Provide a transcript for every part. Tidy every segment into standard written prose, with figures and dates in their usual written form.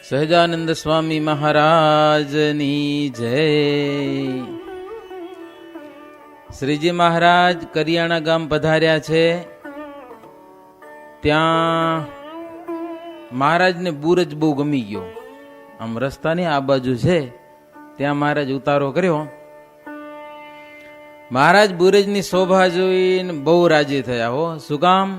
સહજાનંદ સ્વામી મહારાજની જય. શ્રીજી મહારાજ કરિયાણા ગામ પધાર્યા છે. ત્યાં મહારાજને બુરજ બહુ ગમી ગયો. આમ રસ્તાની આ બાજુ છે ત્યાં મહારાજ ઉતારો કર્યો. મહારાજ બુરજની શોભા જોઈને બહુ રાજી થયા હો. શું કામ?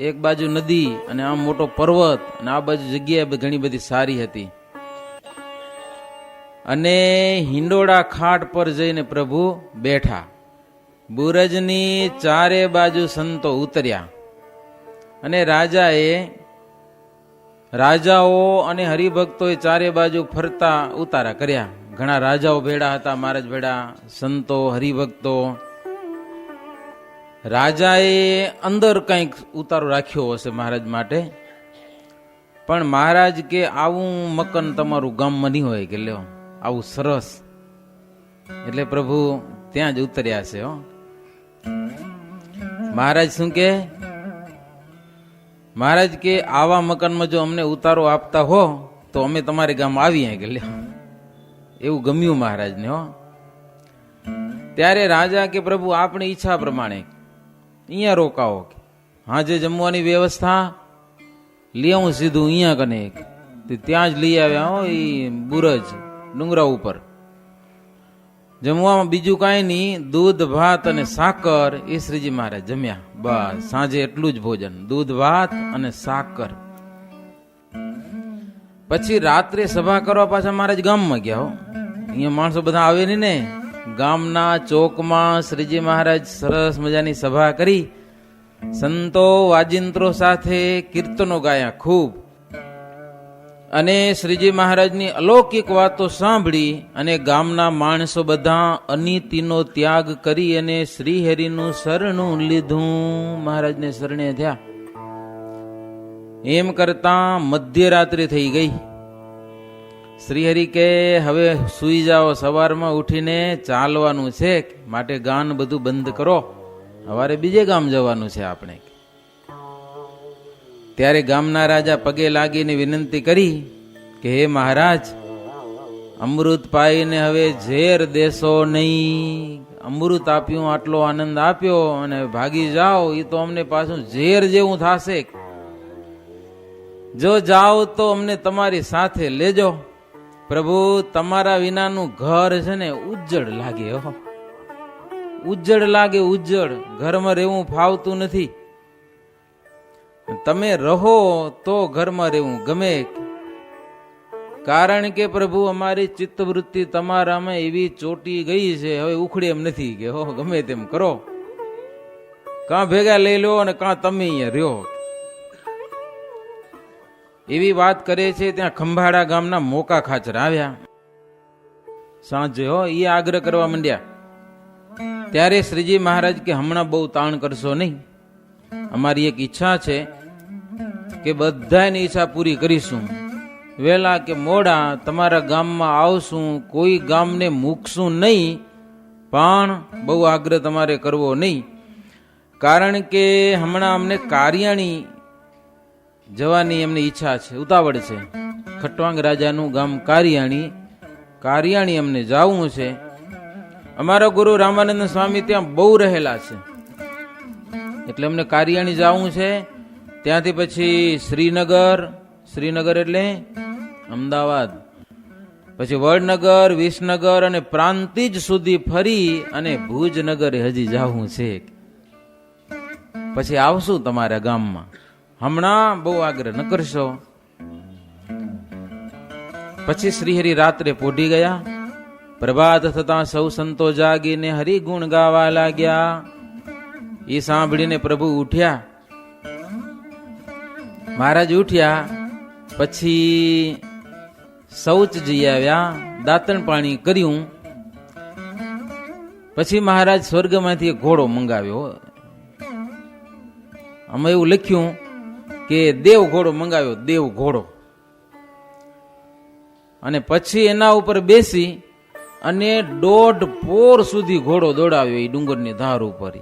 એક બાજુ નદી અને આમ મોટો પર્વત અને આ બાજુ જગ્યા ઘણી બધી સારી હતી. અને હિંડોળા ખાટ પર જઈને પ્રભુ બેઠા. બુરજની ચારે બાજુ સંતો ઉતર્યા અને રાજાઓ અને હરિભક્તોએ ચારે બાજુ ફરતા ઉતારા કર્યા. ઘણા રાજાઓ ભેળા હતા મહારાજ ભેળા, સંતો હરિભક્તો. રાજાએ અંદર કંઈક ઉતારો રાખ્યો હશે મહારાજ માટે, પણ મહારાજ કે આવું મકાન તમારું ગામમાં નહીં હોય કે લ્યો આવું સરસ. એટલે પ્રભુ ત્યાં જ ઉતર્યા છે. મહારાજ શું કે? મહારાજ કે આવા મકાનમાં જો અમને ઉતારો આપતા હો તો અમે તમારે ગામ આવીએ કે લ્યો. એવું ગમ્યું મહારાજને. ત્યારે રાજા કે પ્રભુ આપણી ઈચ્છા પ્રમાણે અહીંયા રોકાવો. હા, જે જમવાની વ્યવસ્થા લઈ આવું સીધું અહીંયા કને. ત્યાં જ લઈ આવ્યા હો. એ બુરજ ડુંગરા ઉપર જમવામાં બીજું કાંઈ નહીં, દૂધ ભાત અને સાકર. એ શ્રીજી મહારાજ જમ્યા. બસ સાંજે એટલું જ ભોજન, દૂધ ભાત અને સાકર. પછી રાત્રે સભા કરવા પાછા મહારાજ ગામમાં ગયા. હો, અહીંયા માણસો બધા આવે નહીં ને. ગામના ચોકમાં શ્રીજી મહારાજ સરસ મજાની સભા કરી. સંતો વાજિંત્રો સાથે કીર્તનો ગાયા ખૂબ. અને શ્રીજી મહારાજની અલૌકિક વાતો સાંભળી અને ગામના માણસો બધા અનીતિનો ત્યાગ કરી અને શ્રીહરિનું શરણું લીધું. મહારાજને શરણે થયા. એમ કરતા મધ્યરાત્રિ થઈ ગઈ. શ્રીહરિ કે હવે સુઈ જાઓ, સવારમાં ઉઠીને ચાલવાનું છે, માટે ગાન બધું બંધ કરો, સવારે બીજે ગામ જવાનું છે આપણે. ત્યારે ગામના રાજા પગે લાગીને વિનંતી કરી કે હે મહારાજ, અમૃત પાઈને હવે ઝેર દેશો નહીં. અમૃત આપ્યું, આટલો આનંદ આપ્યો અને ભાગી જાઓ એ તો અમને પાછું ઝેર જેવું થશે. જો જાઓ તો અમને તમારી સાથે લેજો. પ્રભુ, તમારા વિનાનું ઘર છે ને ઉજ્જડ લાગે. ઉજ્જડ લાગે, ઉજ્જડ. ઘરમાં રહેવું ફાવતું નથી. તમે રહો તો ઘરમાં રહેવું ગમે. કારણ કે પ્રભુ અમારી ચિત્તવૃત્તિ તમારામાં એવી ચોટી ગઈ છે, હવે ઉખડે એમ નથી કે હો ગમે તેમ કરો. કાં ભેગા લઈ લો અને કાં તમે અહીંયા રહ્યો. એવી વાત કરે છે. ત્યાં ખંભાળા ગામના મોકા ખાચર આવ્યા સાંજે. એ આગ્રહ કરવા માંડ્યા. ત્યારે શ્રીજી મહારાજ કે હમણાં બહુ તાણ કરશો નહીં. અમારી એક ઈચ્છા છે કે બધાની ઈચ્છા પૂરી કરીશું. વહેલા કે મોડા તમારા ગામમાં આવશું. કોઈ ગામને મૂકશું નહીં, પણ બહુ આગ્રહ તમારે કરવો નહીં. કારણ કે હમણાં અમને કારિયાણી જવાની એમની ઈચ્છા છે, ઉતાવળ છે. ખટવાંગ રાજાનું ગામ કારિયાણી અમને જવું છે. અમારા ગુરુ રામાનંદ સ્વામી ત્યાં બહુ રહેલા છે, એટલે અમને કારિયાણી જવું છે. ત્યાંથી પછી શ્રીનગર એટલે અમદાવાદ, પછી વડનગર, વિસનગર અને પ્રાંતિજ સુધી ફરી અને ભુજનગર હજી જવું છે. પછી આવશું તમારા ગામમાં. હમણાં બહુ આગ્રહ ન કરશો. પછી શ્રીહરિ રાત્રે પોઢી ગયા. પ્રભાત થતા સૌ સંતો જાગીને હરિગુણ ગાવા લાગ્યા. એ સાંભળીને પ્રભુ ઉઠ્યા. મહારાજ ઉઠ્યા પછી શૌચ જઈ આવ્યા, દાંતણ પાણી કર્યું. પછી મહારાજ સ્વર્ગમાંથી એક ઘોડો મંગાવ્યો. અમે એવું લખ્યું કે દેવ ઘોડો મંગાવ્યો, દેવ ઘોડો. અને પછી એના ઉપર બેસી અને 1.5 પોર સુધી ઘોડો દોડાવ્યો. એ ડુંગરની ધાર ઉપર.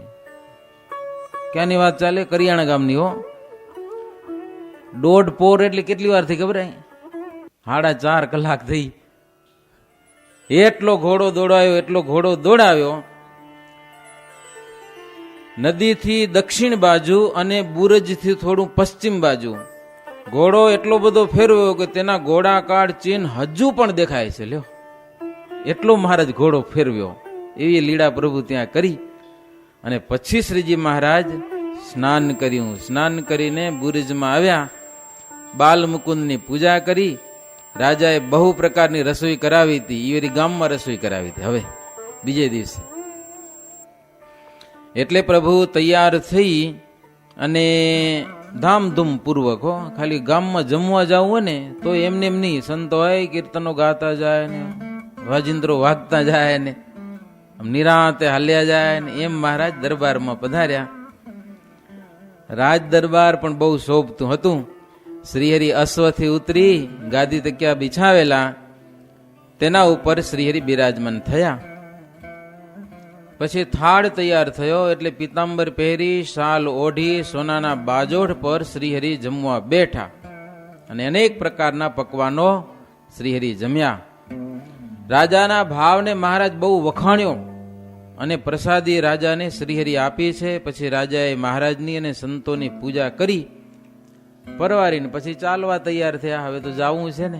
ક્યાંની વાત ચાલે? કરિયાણા ગામની. 1.5 પોર એટલે કેટલી વાર થઈ ખબર? 4.5 કલાક થઈ. એટલો ઘોડો દોડાવ્યો નદીથી દક્ષિણ બાજુ અને બુરજથી થોડું પશ્ચિમ બાજુ ઘોડો એટલો બધો ફેરવ્યો કે તેના ઘોડાકાર ચિહ્ન હજુ પણ દેખાય છે. લ્યો, એટલો મહારાજ ઘોડો ફેરવ્યો. એવી લીલા પ્રભુ ત્યાં કરી અને પછી શ્રીજી મહારાજ સ્નાન કર્યું. સ્નાન કરીને બુરજમાં આવ્યા, બાલ મુકુંદની પૂજા કરી. રાજાએ બહુ પ્રકારની રસોઈ કરાવી હતી. ઈવેરી ગામમાં રસોઈ કરાવી હતી. હવે બીજે દિવસે એટલે પ્રભુ તૈયાર થઈ અને ધામધૂમ પૂર્વક ખાલી ગામમાં જમવા જવું હોય ને તો એમને એમ નહીં, સંતો હોય કીર્તનો ગાતા જાય ને વાજિંદ્રો વાગતા જાય ને નિરાંતે હાલ્યા જાય ને એમ મહારાજ દરબારમાં પધાર્યા. રાજ દરબાર પણ બહુ શોભતું હતું. શ્રીહરિ અશ્વથી ઉતરી ગાદી તકિયા બિછાવેલા, તેના ઉપર શ્રીહરિ બિરાજમાન થયા. પછી થાળ તૈયાર થયો એટલે પીતાંબર પહેરી શાલ ઓઢી સોનાના બાજોઠ પર શ્રીહરિ જમવા બેઠા અને અનેક પ્રકારના પકવાનો શ્રીહરિ જમ્યા. રાજાના ભાવને મહારાજ બહુ વખાણ્યો અને પ્રસાદી રાજાને શ્રીહરિ આપી છે. પછી રાજાએ મહારાજની અને સંતોની પૂજા કરી પરવારીને પછી ચાલવા તૈયાર થયા. હવે તો જાવું છે ને.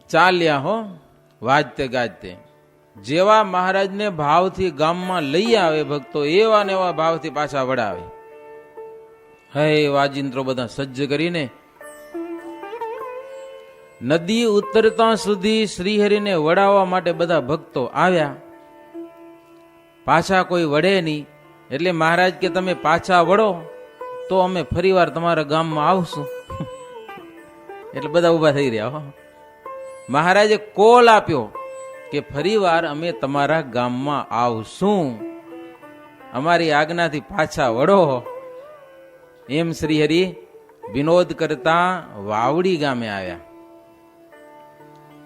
ચાલ્યા વાજતે ગાજતે. જેવા મહારાજને ભાવથી ગામમાં લઈ આવે ભક્તો, એવા ને એવા ભાવથી પાછા વડાવે. હે વાજિંત્રો બધા સજ્જ કરીને નદી ઉતરતા સુધી શ્રીહરિને વડાવવા માટે બધા ભક્તો આવ્યા. પાછા કોઈ વડે નહીં એટલે મહારાજ કે તમે પાછા વળો તો અમે ફરીવાર તમારા ગામમાં આવશું. એટલે બધા ઉભા થઈ રહ્યા. મહારાજે કોલ આપ્યો કે ફરીવાર અમે તમારા ગામમાં આવશું, અમારી આજ્ઞાથી પાછા વળો. એમ શ્રીહરિ વિનોદ કરતા વાવડી ગામે આવ્યા.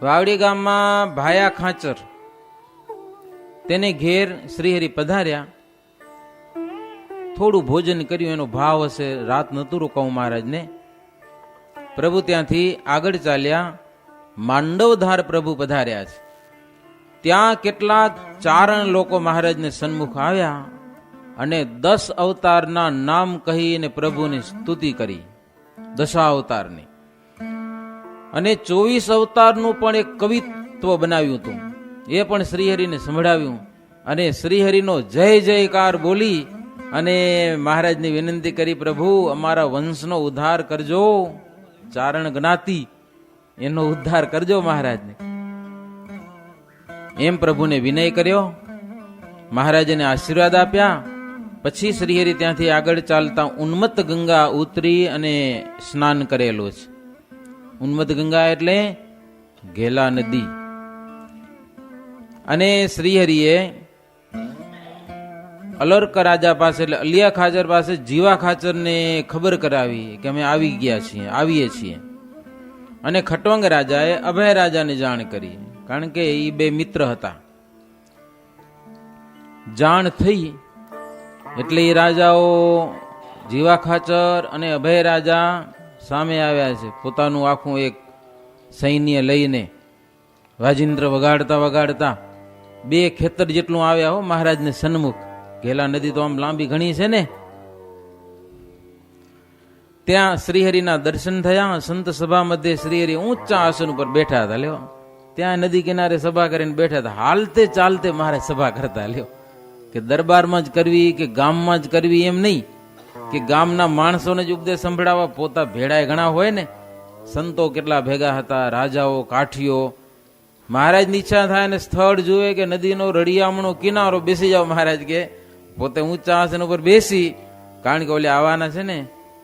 વાવડી ગામમાં ભાયા ખાચર તેને ઘેર શ્રીહરિ પધાર્યા. થોડું ભોજન કર્યું, એનો ભાવ હશે, રાત નતું રોકાવું મહારાજને. પ્રભુ ત્યાંથી આગળ ચાલ્યા. માંડવધાર પ્રભુ પધાર્યા છે. ત્યાં કેટલાક ચારણ લોકો મહારાજને સન્મુખ આવ્યા અને 10 અવતારના નામ કહીને પ્રભુની સ્તુતિ કરી, 10 અવતારની. અને 24 અવતારનું પણ એક કવિત્વ બનાવ્યું હતું, એ પણ શ્રીહરિને સંભળાવ્યું. અને શ્રીહરિનો જય જયકાર બોલી અને મહારાજની વિનંતી કરી, પ્રભુ અમારા વંશનો ઉદ્ધાર કરજો, ચારણ જ્ઞાતિ એનો ઉદ્ધાર કરજો મહારાજને. એમ પ્રભુને વિનય કર્યો. મહારાજને આશીર્વાદ આપ્યા. પછી શ્રીહરિ ત્યાંથી આગળ ચાલતા ઉન્મત્ત ગંગા ઉતરી અને સ્નાન કરેલું છે. ઉન્મત્ત ગંગા એટલે ઘેલા નદી. અને શ્રીહરિએ અલર્ક રાજા પાસે એટલે અલિયા ખાચર પાસે જીવા ખાચરને ખબર કરાવી કે અમે આવીએ છીએ. અને ખટવંગ રાજાએ અભય રાજાને જાણ કરી, કારણ કે એ બે મિત્ર હતા. જાણ થઈ એટલે એ રાજાઓ જીવા ખાચર અને અભય રાજા સામે આવ્યા છે, પોતાનું આખું એક સૈન્ય લઈને વાજિંદ્ર વગાડતા વગાડતા 2 ખેતર જેટલું આવ્યા મહારાજને સન્મુખ. ઘેલા નદી તો આમ લાંબી ઘણી છે ને. ત્યાં શ્રીહરિના દર્શન થયા. સંત સભા મધ્યે શ્રીહરિ ઊંચા આસન ઉપર બેઠા હતા. લ્યો, ત્યાં નદી કિનારે સભા કરીને બેઠા હતા. હાલતે ચાલતે મહારાજ સભા કરતા. લ્યો, કે દરબારમાં જ કરવી કે ગામમાં જ કરવી એમ નહીં, કે ગામના માણસોને જ ઉપદેશ સંભળાવવા. પોતા ભેળાય ઘણા હોય ને, સંતો કેટલા ભેગા હતા, રાજાઓ, કાઠીઓ. મહારાજની ઈચ્છા થાય ને સ્થળ જુએ કે નદીનો રળિયામણો કિનારો, બેસી જાઓ મહારાજ કે. પોતે ઊંચા આસન ઉપર બેસી, કારણ કે ઓલે આવવાના છે ને,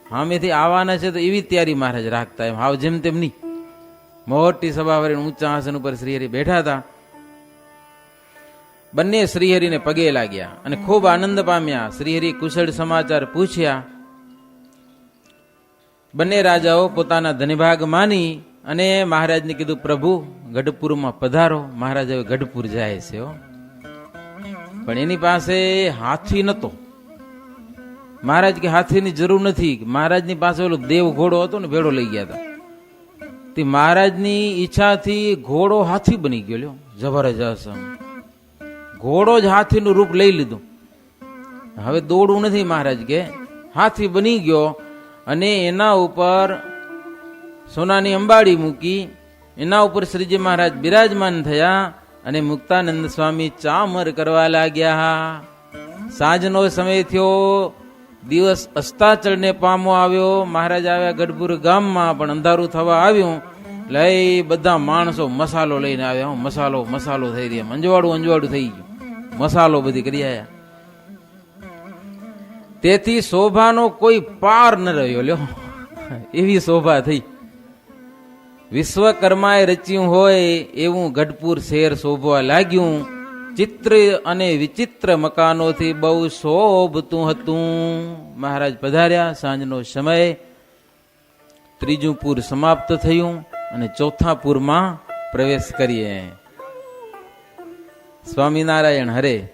સામેથી આવવાના છે તો એવી તૈયારી મહારાજ રાખતા. એમ હાવ જેમ તેમ નહીં. મોટી સભા ભરીને ઊંચા આસન ઉપર શ્રીહરિ બેઠા હતા. બંને શ્રીહરિને પગે લાગ્યા અને ખૂબ આનંદ પામ્યા. શ્રીહરિ કુશળ સમાચાર પૂછ્યા. બંને રાજાઓ પોતાના ધનભાગ માની અને મહારાજને કીધું, પ્રભુ ગઢપુરમાં પધારો. મહારાજ હવે ગઢપુર જાય છે. પણ એની પાસે હાથી નતો. મહારાજ કે હાથીની જરૂર નથી. મહારાજની પાસે ઓલો દેવ ઘોડો હતો ને, ભેડો લઈ ગયા હતા. તે મહારાજની ઈચ્છાથી ઘોડો હાથી બની ગયો લ્યો, જબરજસ્ત. ઘોડો જ હાથીનું રૂપ લઈ લીધું. હવે દોડવું નથી, મહારાજ કે હાથી બની ગયો. અને એના ઉપર સોનાની અંબાડી મૂકી, એના ઉપર શ્રીજી મહારાજ બિરાજમાન થયા અને મુક્તાનંદ સ્વામી ચામર કરવા લાગ્યા. સાંજનો સમય થયો, દિવસ અસ્તાચળને પામો આવ્યો. મહારાજ આવ્યા ગઢપુર ગામમાં, પણ અંધારું થવા આવ્યું. લઈ બધા માણસો મસાલો લઈને આવ્યા. મસાલો મસાલો થઈ રહ્યા, અંજવાડું અંજવાડું થઈ ગયું, મસાલો બધી કરી આવ્યા. તેથી શોભાનો કોઈ પાર ન રહ્યો લ્યો, એવી શોભા થઈ. વિશ્વકર્માએ રચ્યું હોય એવું ગઢપુર શહેર શોભવા લાગ્યું. ચિત્ર અને વિચિત્ર મકાનોથી બહુ શોભતું હતું. મહારાજ પધાર્યા. સાંજનો સમય, ત્રીજું પૂર સમાપ્ત થયું અને ચોથા પૂરમાં પ્રવેશ કરીએ. સ્વામિનારાયણ હરે.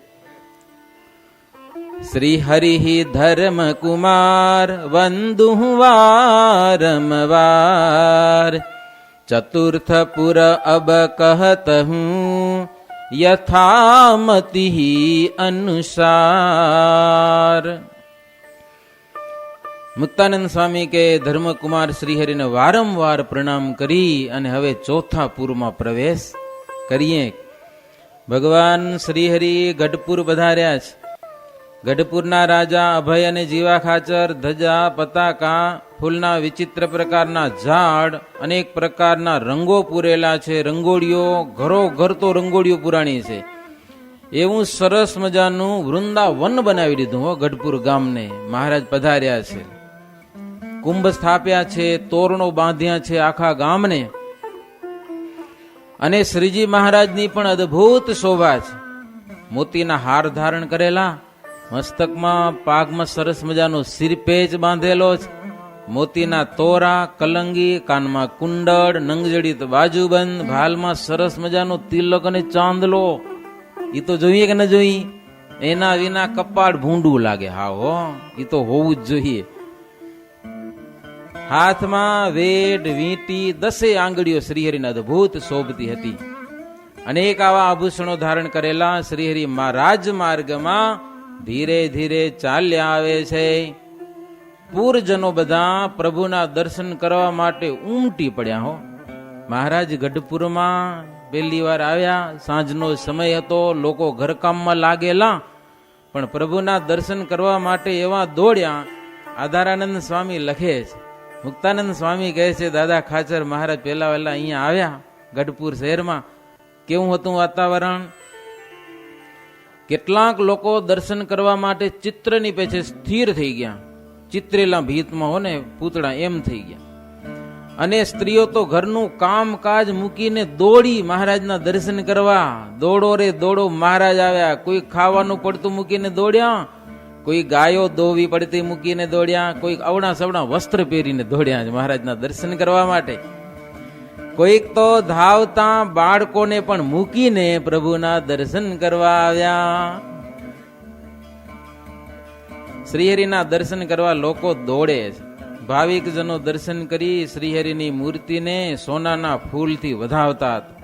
શ્રી હરિ ધર્મ કુમાર વંદુ વારંવાર, ચતુર્થ પુર અબ કહત હું યથામતિ અનુસાર. મુક્તાનંદ સ્વામી કે ધર્મકુમાર શ્રીહરિને વારંવાર પ્રણામ કરી અને હવે ચોથા પૂરમાં પ્રવેશ કરીએ. ભગવાન શ્રીહરિ ગઢપુર પધાર્યા છે. ગઢપુરના રાજા અભય અને જીવા ખાચર ધજા, પતાકા, ફૂલના વિચિત્ર પ્રકારના ઝાડ, અનેક પ્રકારના રંગો પૂરેલા છે. રંગોળીઓ, ઘરો ઘર તો રંગોળીઓ પુરાણી છે. એવું સરસ મજાનું વૃંદાવન બનાવી દીધું હો ગઢપુર ગામને. મહારાજ પધાર્યા છે. કુંભ સ્થાપ્યા છે, તોરણો બાંધ્યા છે આખા ગામને. અને શ્રીજી મહારાજની પણ અદભુત શોભા છે. મોતીના હાર ધારણ કરેલા, મસ્તકમાં પાઘમાં સરસ મજાનો શિરપેચ બાંધેલો છે. મોતીના તોરા, કલંગી, કાનમાં કુંડળ, નંગજડિત બાજુબંધ, ભાલમાં સરસ મજાનો તિલક અને ચાંદલો. એ તો જોઈએ કે ન જોઈએ? એના વિના કપાળ ભૂંડું લાગે. હા હો, એ તો હોવું જ જોઈએ. હાથમાં વેડ, વીંટી, 10 આંગળીઓ શ્રીહરિના અદભુત શોભતી હતી. અનેક આવા આભૂષણો ધારણ કરેલા શ્રીહરિ રાજમાર્ગમાં ધીરે ધીરે ચાલ્યા આવે છે. પૂરજનો બધા પ્રભુના દર્શન કરવા માટે ઉમટી પડ્યા હો. મહારાજ ગઢપુરમાં પહેલી વાર આવ્યા. સાંજનો સમય હતો, લોકો ઘરકામમાં લાગેલા, પણ પ્રભુના દર્શન કરવા માટે એવા દોડ્યા. આધારાનંદ સ્વામી લખે છે, મુક્તાનંદ સ્વામી કહે છે, દાદા ખાચર મહારાજ પહેલા વહેલા અહીંયા આવ્યા ગઢપુર શહેરમાં. કેવું હતું વાતાવરણ? કેટલાક લોકો દર્શન કરવા માટે ચિત્રની પેછે સ્થિર થઈ ગયા. ચિત્રેલા ભીતમાં હો ને પૂતળા એમ થઈ ગયા. અને સ્ત્રીઓ તો ઘરનું કામકાજ મૂકીને દોડી મહારાજના દર્શન કરવા. દોડો રે દોડો, મહારાજ આવ્યા. કોઈ ખાવાનું પડતું મૂકીને દોડ્યા, કોઈ ગાયો દોવી પડતી મૂકીને દોડ્યા, કોઈ અવડા સવડા વસ્ત્ર પહેરીને દોડ્યા મહારાજના દર્શન કરવા માટે. કોઈક તો ધાવતા બાળકોને પણ મૂકીને પ્રભુના દર્શન કરવા આવ્યા. શ્રીહરિના દર્શન કરવા લોકો દોડે છે. ભાવિકજનો દર્શન કરી શ્રીહરિની મૂર્તિને સોનાના ફૂલથી વધાવતા હતા.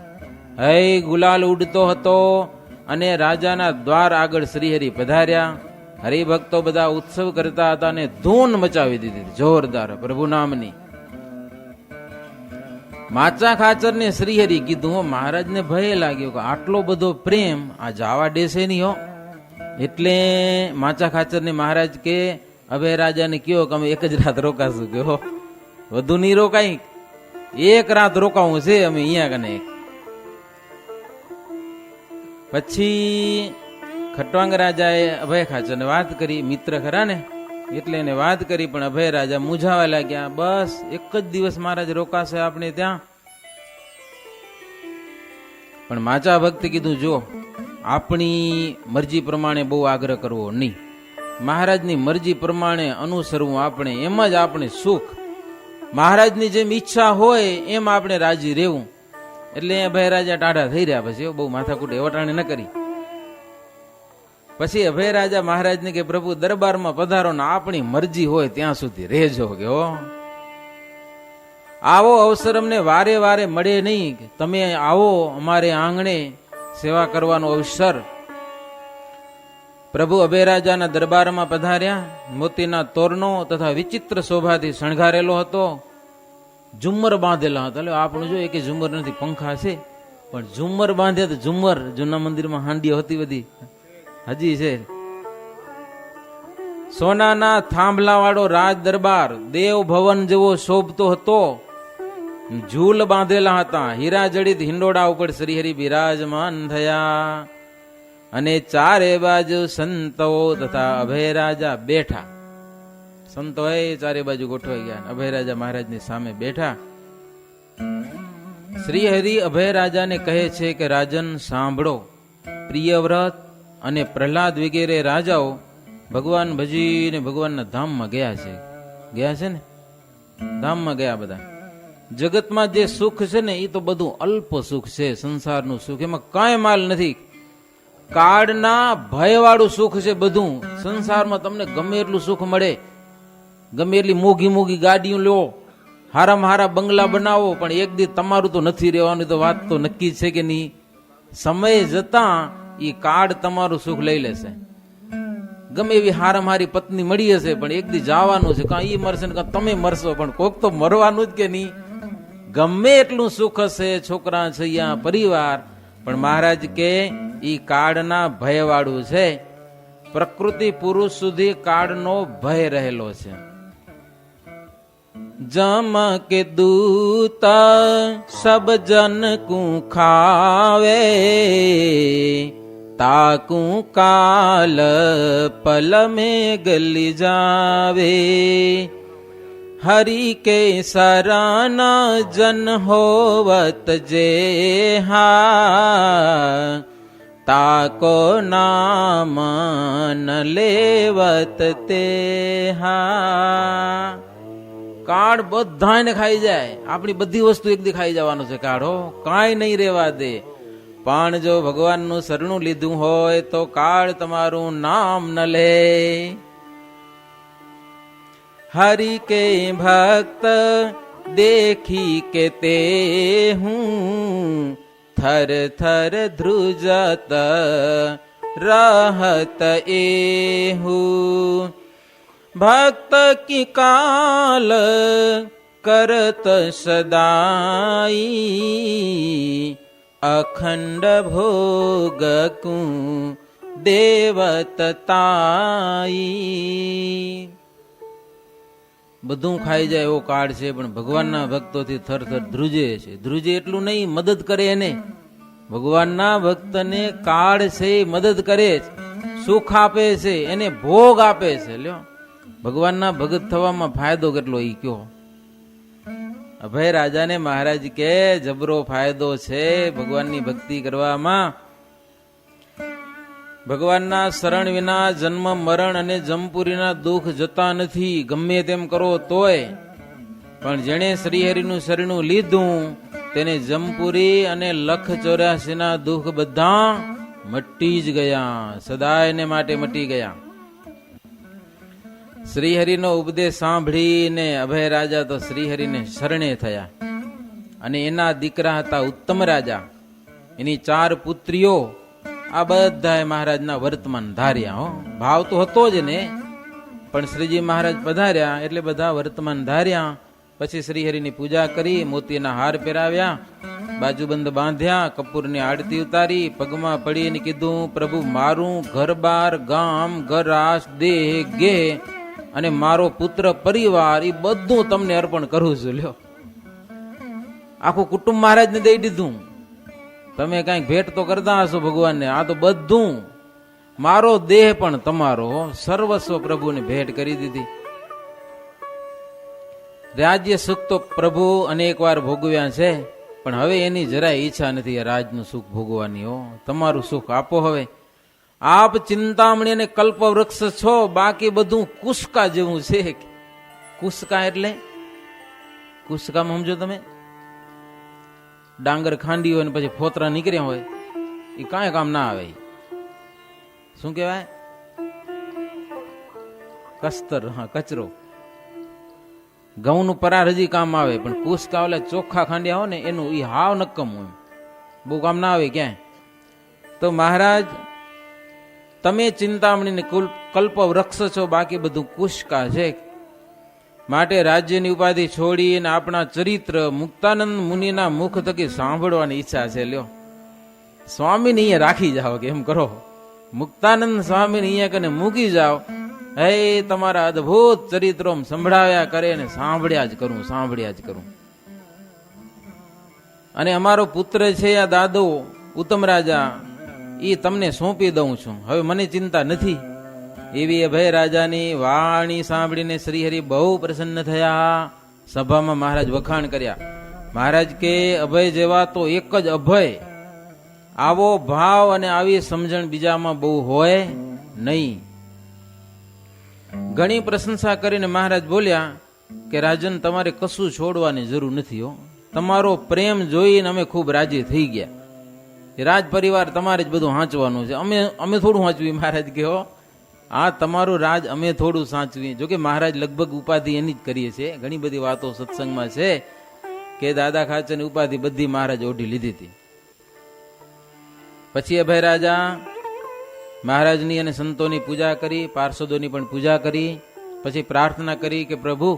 હૈ ગુલાલ ઉડતો હતો અને રાજાના દ્વાર આગળ શ્રીહરિ પધાર્યા. હરિભક્તો બધા ઉત્સવ કરતા હતા અને ધૂન મચાવી દીધી જોરદાર પ્રભુ નામની. માચા ખાચર ને શ્રીહરિ કીધું, મહારાજને ભય લાગ્યો કે આટલો બધો પ્રેમ આ જાવા દેશે નહીં હો. એટલે માચા ખાચર ને મહારાજ કે અભય રાજાને કયો કે અમે એક જ રાત રોકાશું. કયો વધુ નહીં રોકાય, એક રાત રોકાવું છે અમે અહીંયા કને. પછી ખટવાંગ રાજાએ અભય ખાચરને વાત કરી, મિત્ર ખરા ને એટલે એને વાત કરી, પણ અભય રાજા મૂંઝાવા લાગ્યા. બસ એક જ દિવસ મહારાજ રોકાશે આપણે ત્યાં. પણ માચા ભક્ત કીધું, જો આપણી મરજી પ્રમાણે બહુ આગ્રહ કરવો નહીં, મહારાજની મરજી પ્રમાણે અનુસરવું આપણે, એમ જ આપણે સુખ. મહારાજની જેમ ઈચ્છા હોય એમ આપણે રાજી રહેવું. એટલે અભય રાજા ટાઢા થઈ રહ્યા. પછી બહુ માથાકૂટ એવટાણે ન કરી. પછી અભય રાજા મહારાજને કે પ્રભુ દરબારમાં પધારો ને આપણી મરજી હોય ત્યાં સુધી રહેજો. કે હો આવો અવસર અમને વારે વારે મળે નહીં. તમે આવો અમારે આંગણે સેવા કરવાનો અવસર. પ્રભુ અભયરાજાના દરબારમાં પધાર્યા. મોતીના તોરણો તથા વિચિત્ર શોભાથી શણગારેલો હતો. ઝુમ્મર બાંધેલા હતા. એટલે આપણું જો એક ઝુમ્મર નથી, પંખા છે, પણ ઝુમ્મર બાંધે તો ઝુમ્મર જૂના મંદિરમાં હાંડીઓ હતી બધી હજી છે. સોનાના થાંભલા વાળો રાજ દરબાર દેવ ભવન જેવો શોભતો હતો. ઝૂલ બાંધેલા હતા. હીરા જડિત હિંડોળા ઉપર શ્રીહરિ બિરાજમાન થયા અને ચારે બાજુ સંતો તથા અભયરાજા બેઠા. સંતો એ ચારે બાજુ ગોઠવાઈ ગયા. અભયરાજા મહારાજની સામે બેઠા. શ્રીહરિ અભયરાજાને કહે છે કે રાજન સાંભળો, પ્રિયવ્રત અને પ્રહલાદ વગેરે રાજાઓ ભગવાન ભજીને ભગવાનના ધામમાં ગયા છે. ગયા છે ને, ધામમાં ગયા બધા. જગતમાં જે સુખ છે ને એ તો બધું અલ્પ સુખ છે. સંસારનું સુખ એમાં કાંઈ માલ નથી. કાળના ભયવાળું સુખ છે બધું. સંસારમાં તમને ગમે એટલું સુખ મળે, ગમે એટલી મોઘી મોઘી ગાડીઓ લો, હારામાં હારા બંગલા બનાવો, પણ એક દી તમારું તો નથી રહેવાનું. તો વાત તો નક્કી છે કે નહીં. સમય જતા એ કાળ તમારું સુખ લઈ લેશે. ગમે એવી હારામાં હારી પત્ની મળી હશે, પણ એક દી જવાનું છે. કાં ઈ મરશે ને કાં તમે મરશો, પણ કોક તો મરવાનું જ કે નહીં. ગમે એટલું સુખ હશે, છોકરા છૈયા પરિવાર, પણ મહારાજ કે ઈ કાળના ભય વાળું છે. પ્રકૃતિ પુરુષ સુધી કાળનો ભય રહેલો છે. જમ કે દૂતા સબ જન કુ ખાવે, તાકું કાલ પલ में गली जावे, हरि के सराना जन होवत जे हा, તાકો નામ ન લેવત તે હા. કાળ બધાને ખાઈ જાય. આપણી બધી વસ્તુ એક દી ખાઈ જવાનું છે કાળો, કાંઈ નહીં રેવા દે. પણ જો ભગવાનનું શરણું લીધું હોય તો કાળ તમારું નામ ન લે. હરિ કે ભક્ત દેખી કે તે હું, થર થર ધ્રુજત રહત એહુ, ભક્ત કી કાલ કરત સદાઈ, અખંડ ભોગ કું દેવત તાઈ. બધું ખાઈ જાય એવો કાળ છે, પણ ભગવાનના ભક્તોથી થર થર ધ્રુજે છે. ધ્રુજે એટલું નહીં, મદદ કરે એને. ભગવાનના ભક્તને કાળ છે મદદ કરે છે, સુખ આપે છે, એને ભોગ આપે છે. લ્યો, ભગવાનના ભગત થવામાં ફાયદો કેટલો ઈ કયો. અભય રાજાને મહારાજ કે જબરો ફાયદો છે ભગવાનની ભક્તિ કરવામાં. ભગવાનના શરણ વિના જન્મ મરણ અને જમપુરીના દુઃખ જતા નથી, ગમે તેમ કરો તોય. પણ જેણે શ્રીહરિનું શરણું લીધું તેને જમપુરી અને લખ 84 ના દુઃખ બધા મટી જ ગયા, સદાયને માટે મટી ગયા. શ્રીહરિનો ઉપદેશ સાંભળીને અભય રાજા તો શ્રીહરિને શરણે થયા. અને એના દીકરા હતા ઉત્તમ રાજા, એની 4 પુત્રીઓ. આ બધા મહારાજના વર્તમાન ધાર્યા. હો, ભાવ તો હતો જ ને, પણ શ્રીજી મહારાજ પધાર્યા એટલે બધા વર્તમાન ધાર્યા. પછી શ્રીહરિની પૂજા કરી, મોતીના હાર પહેરાવ્યા, બાજુબંધ બાંધ્યા, કપૂરની આરતી ઉતારી, પગમાં પડીને કીધું, પ્રભુ મારું ઘર બાર ગામ ગરાસ દેહ ગે અને મારો પુત્ર પરિવાર એ બધું તમને અર્પણ કરું છું. લ્યો, આખું કુટુંબ મહારાજને દઈ દીધું. તમે કઈક ભેટ તો કરતા હશો ભગવાનને, આ તો બધું મારો દેહ પણ તમારો, સર્વસ્વ પ્રભુને ભેટ કરી દીધી. રાજ્ય સુખ તો પ્રભુ અનેક વાર ભોગવ્યા છે, પણ હવે એની જરાય ઈચ્છા નથી રાજનું સુખ ભોગવાની. હો, તમારું સુખ આપો. હવે આપ ચિંતામણી અને કલ્પ વૃક્ષ છો, બાકી બધું કુસ્કા જેવું છે. કુસ્કા એટલે કુસ્કામાં સમજો તમે, ડાંગર ખાંડી હોય ને પછી ફોતરા નીકળ્યા હોય, એ કાંઈ કામ ના આવે. શું કહેવાય? કસ્તર. હા, કચરો. ઘઉંનું પરાર હજી કામ આવે, પણ કુસકા ઓલા ચોખ્ખા ખાંડિયા હોય ને એનું એ હાવ નક્કમ હોય, બહુ કામ ના આવે ક્યાંય. તો મહારાજ તમે ચિંતામણીને કલ્પ વૃક્ષ છો, બાકી બધું કુસકા છે. માટે રાજ્યની ઉપાધિ છોડીને આપણા ચરિત્ર મુક્તાનંદ મુનિના મુખ થકી સાંભળવાની ઈચ્છા છે. લ્યો સ્વામીને અહીંયા રાખી જાઓ કે એમ કરો, મુક્તાનંદ સ્વામીને અહીંયા કને મૂકી જાઓ. હે તમારા અદભુત ચરિત્રો સંભળાવ્યા કરે ને સાંભળ્યા જ કરું, સાંભળ્યા જ કરું. અને અમારો પુત્ર છે આ દાદો ઉત્તમ રાજા, એ તમને સોંપી દઉં છું, હવે મને ચિંતા નથી. એવી અભય રાજાની વાણી સાંભળીને શ્રીહરિ બહુ પ્રસન્ન થયા. સભામાં મહારાજ વખાણ કર્યા. મહારાજ કે અભય જેવા તો એક જ અભય, આવો ભાવ અને આવી સમજણ બીજામાં બહુ હોય નહીં. ઘણી પ્રશંસા કરીને મહારાજ બોલ્યા કે રાજન તમારે કશું છોડવાની જરૂર નથી હો, તમારો પ્રેમ જોઈને અમે ખૂબ રાજી થઈ ગયા. રાજ પરિવાર તમારે જ બધું સાચવાનું છે, અમે થોડું સાચવી. મહારાજ કે હો આ તમારું રાજ અમે થોડું સાચવી. જોકે મહારાજ લગભગ ઉપાધિ એની જ કરીએ છીએ. ઘણી બધી વાતો સત્સંગમાં છે કે દાદા ખાચરની ઉપાધિ બધી મહારાજ ઓઢી લીધી હતી. પછી અભય રાજા મહારાજની અને સંતોની પૂજા કરી, પાર્ષદોની પણ પૂજા કરી. પછી પ્રાર્થના કરી કે પ્રભુ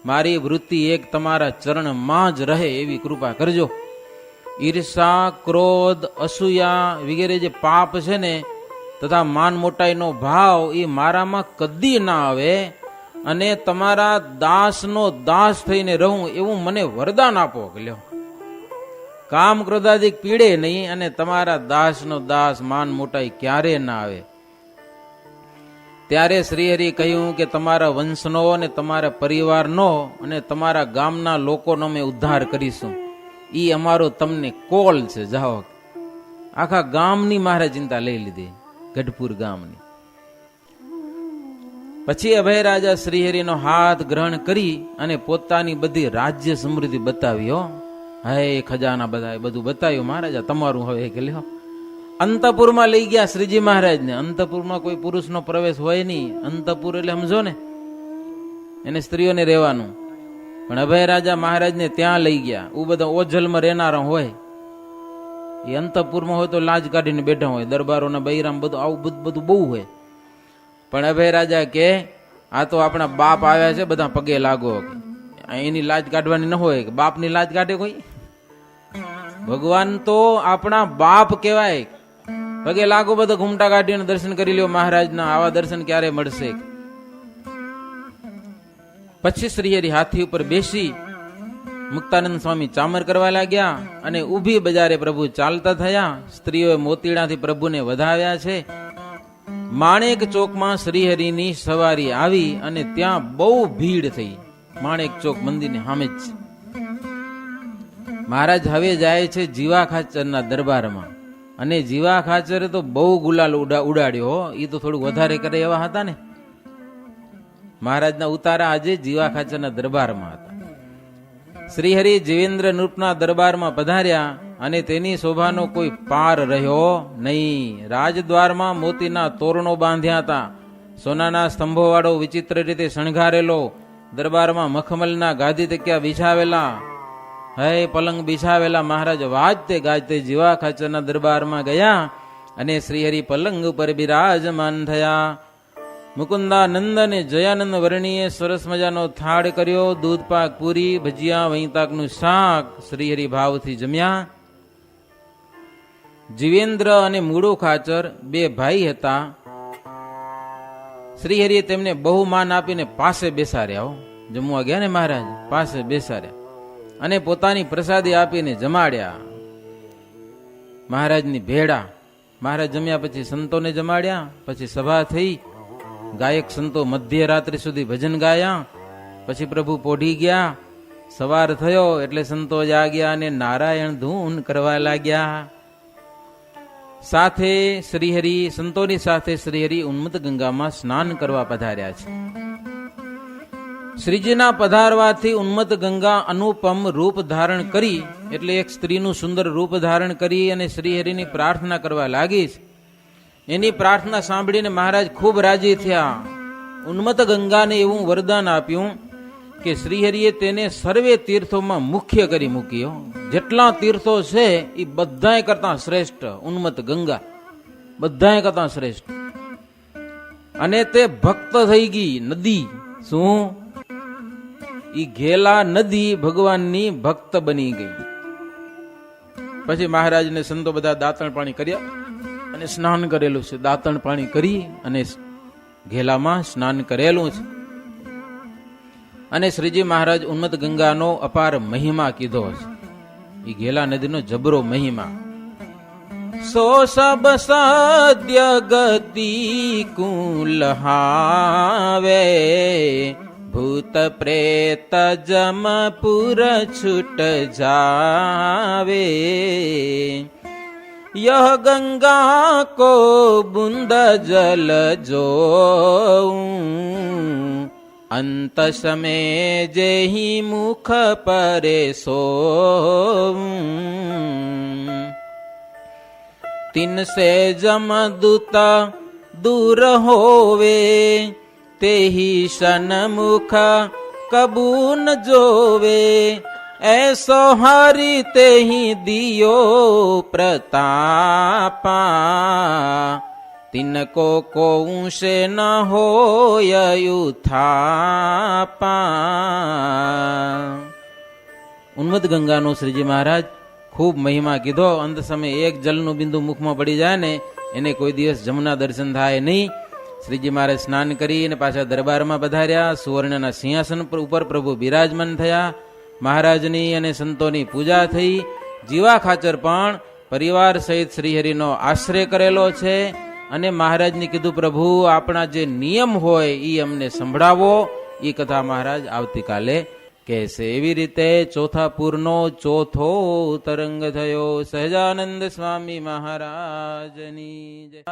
મારી વૃત્તિ એક તમારા ચરણમાં જ રહે એવી કૃપા કરજો. ઈર્ષા, ક્રોધ, અસૂયા વગેરે જે પાપ છે ને તથા માન મોટાઈનો ભાવ એ મારામાં કદી ના આવે અને તમારા દાસનો દાસ થઈને રહું એવું મને વરદાન આપો. લ્યો કામ ક્રોધાદિક પીડે નહીં અને તમારા દાસનો દાસ માન મોટાઈ ક્યારે ના આવે. ત્યારે શ્રીહરિ કહ્યું કે તમારા વંશનો અને તમારા પરિવારનો અને તમારા ગામના લોકોનો અમે ઉદ્ધાર કરીશું. ઈ અમારો તમને કોલ છે, જાઓ. આખા ગામની મારે ચિંતા લઈ લીધી, ગઢપુર ગામની. પછી અભય રાજા શ્રીહરિનો હાથ ગ્રહણ કરી અને પોતાની બધી રાજ્ય સમૃદ્ધિ બતાવી. હો હે ખજાના બધા બધું બતાવ્યું. મહારાજા તમારું હવે કે લ્યો. અંતપુરમાં લઈ ગયા શ્રીજી મહારાજને. અંતપુરમાં કોઈ પુરુષનો પ્રવેશ હોય નહીં. અંતપુર એટલે સમજો ને, એને સ્ત્રીઓને રહેવાનું. પણ અભય રાજા મહારાજને ત્યાં લઈ ગયા. એ બધા ઓજલમાં રહેનારા હોય, એ અંતપુરમાં હોય તો લાજ કાઢીને બેઠા હોય, દરબારોના બૈરામ બધું આવું બધું બહુ હોય. પણ અભય રાજા કે આ તો આપણા બાપ આવ્યા છે, બધા પગે લાગો. એની લાજ કાઢવાની ન હોય, બાપની લાજ કાઢે કોઈ? ભગવાન તો આપણા બાપ કહેવાય. પગે લાગો, બધા ઘૂમટા કાઢીને દર્શન કરી લ્યો મહારાજના. આવા દર્શન ક્યારે મળશે? પછી શ્રીહરિ હાથી ઉપર બેસી મુક્તાનંદ સ્વામી ચામર કરવા લાગ્યા અને ઊભી બજારે પ્રભુ ચાલતા થયા. સ્ત્રીઓએ મોતીડાથી પ્રભુને વધાવ્યા છે. માણેક ચોકમાં શ્રીહરિની સવારી આવી અને ત્યાં બહુ ભીડ થઈ. માણેક ચોક મંદિરની સામે જ. મહારાજ હવે જાય છે જીવા ખાચરના દરબારમાં. અને જીવા ખાચરે તો બહુ ગુલાલ ઉડાડ્યો. એ તો થોડું વધારે કરે એવા હતા ને. મહારાજના ઉતારા આજે જીવા ખાચરના દરબારમાં હતા. શ્રીહરિ જીવેન્દ્ર નૃપના દરબારમાં પધાર્યા અને તેની શોભાનો કોઈ પાર રહ્યો નહીં. રાજદ્વારમાં મોતીના તોરણો બાંધ્યા હતા. સોનાના સ્તંભોવાળો વિચિત્ર રીતે શણગારેલો દરબારમાં મખમલના ગાદી તકિયા બિછાવેલા, હે પલંગ બિછાવેલા. મહારાજ વાજતે ગાજતે જીવા ખાચરના દરબારમાં ગયા અને શ્રીહરિ પલંગ ઉપર બિરાજમાન થયા. મુકુંદાનંદ અને જયાનંદ વર્ણીએ સરસ મજાનો થાળ કર્યો. દૂધ પાક, પૂરી, ભજીયા, વૈતાકનું શાક શ્રીહરિ ભાવથી જમ્યા. જીવેન્દ્ર અને મૂળો ખાચર બે ભાઈ હતા. શ્રીહરિએ તેમને બહુ માન આપીને પાસે બેસાડ્યા. જમવા ગયા ને મહારાજ, પાસે બેસાડ્યા અને પોતાની પ્રસાદી આપીને જમાડ્યા. મહારાજની ભેળા. મહારાજ જમ્યા પછી સંતોને જમાડ્યા. પછી સભા થઈ. ગાયક સંતો મધ્યરાત્રિ સુધી ભજન ગાયા. પછી પ્રભુ પોઢી ગયા. સવાર થયો એટલે સંતો જાગ્યા અને નારાયણ ધૂન કરવા લાગ્યા. સાથે શ્રીહરિ, સંતોની સાથે શ્રીહરિ ઉન્મત્ત ગંગામાં સ્નાન કરવા પધાર્યા છે. શ્રીજીના પધારવાથી ઉન્મત્ત ગંગા અનુપમ રૂપ ધારણ કરી, એટલે એક સ્ત્રીનું સુંદર રૂપ ધારણ કરી અને શ્રીહરિની પ્રાર્થના કરવા લાગી. એની પ્રાર્થના સાંભળીને મહારાજ ખૂબ રાજી થયા. ઉન્મત્ત ગંગાને એવું વરદાન આપ્યું કે શ્રીહરિએ તેને સર્વે તીર્થોમાં મુખ્ય કરી મૂક્યો. જેટલા તીર્થો છે એ બધાય કરતા શ્રેષ્ઠ ઉન્મત્ત ગંગા, બધાય કરતા શ્રેષ્ઠ. અને તે ભક્ત થઈ ગઈ નદી. શું? ઈ ઘેલા નદી ભગવાનની ભક્ત બની ગઈ. પછી મહારાજને સંતો બધા દાંતણ પાણી કર્યા અને સ્નાન કરેલું છે. દાંતણ પાણી કરી અને ઘેલામાં સ્નાન કરેલું છે. અને શ્રીજી મહારાજ ઉન્મત્ત ગંગાનો અપાર મહિમા કીધો છે. એ ઘેલા નદીનો જબરો મહિમા. સો સબ સદ્ય ગતિ કુલહાવે, ભૂત પ્રેત જમપુર છૂટ જાવે. यह गंगा को बूंद जल जो, अंत समय जेहि मुख परे सो. तिन से जमदूता दूर होवे, तेहि सन्मुख कबू न जोवे. ऐसो हरि तेहि दियो प्रतापा, तिनको कोउ से न होय युथापा. ઉન્મત્ત ગંગાનો શ્રીજી મહારાજ ખૂબ મહિમા કીધો. અંત સમયે એક જલનું બિંદુ મુખમાં પડી જાય ને એને કોઈ દિવસ જમના દર્શન થાય નહીં. શ્રીજી મહારાજ સ્નાન કરી અને પાછા દરબારમાં પધાર્યા. સુવર્ણના સિંહાસન ઉપર પ્રભુ બિરાજમાન થયા. મહારાજની અને સંતોની પૂજા થઈ. જીવા ખાચર પણ પરિવાર સહિત શ્રીહરિનો આશ્રય કરેલો છે. અને મહારાજને કીધું, પ્રભુ આપણા જે નિયમ હોય એ અમને સંભળાવો. એ કથા મહારાજ આવતીકાલે કહેશે. એવી રીતે ચોથા પૂરનો ચોથો તરંગ થયો. સહજાનંદ સ્વામી મહારાજની જય.